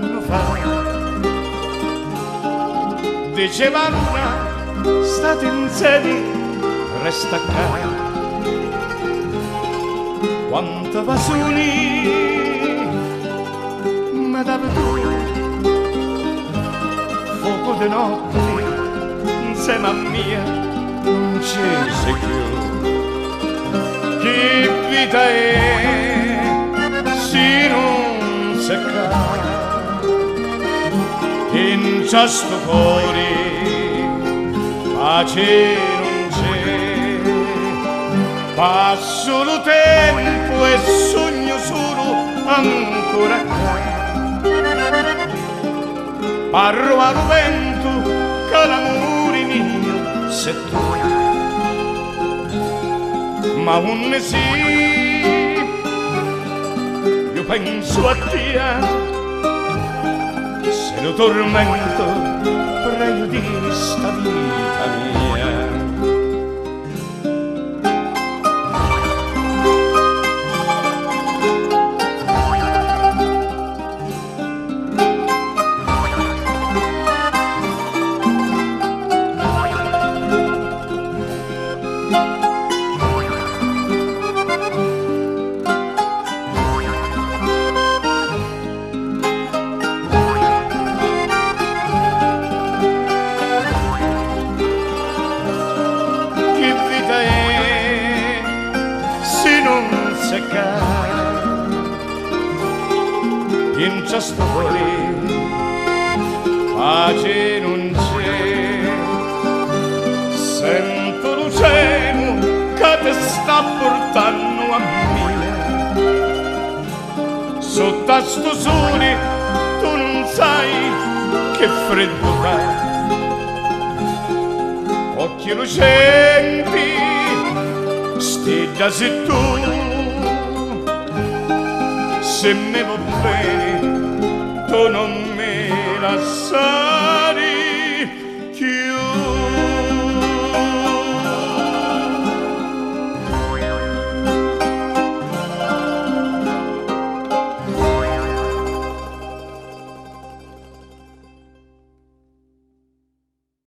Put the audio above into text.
anno fa. Dicevano state in sedi, resta a casa. Quanta vasoni mi davi tu, fuoco di notte insieme a mia non ci sei più. Che vita è se non si cade in questo cuore, pace non c'è. Passo il tempo e sogno solo ancora qua. Parlo al vento che l'amore mio sei tu. Ma un sì, io penso a te, se lo tormento prego di sta vita mia. In questo cuore pace non c'è. Sento lo cielo che ti sta portando a me. Sotto a sto sole tu non sai che freddo fa. Occhi lucenti, stilla se tu. Se me va bene, tu non me la sai.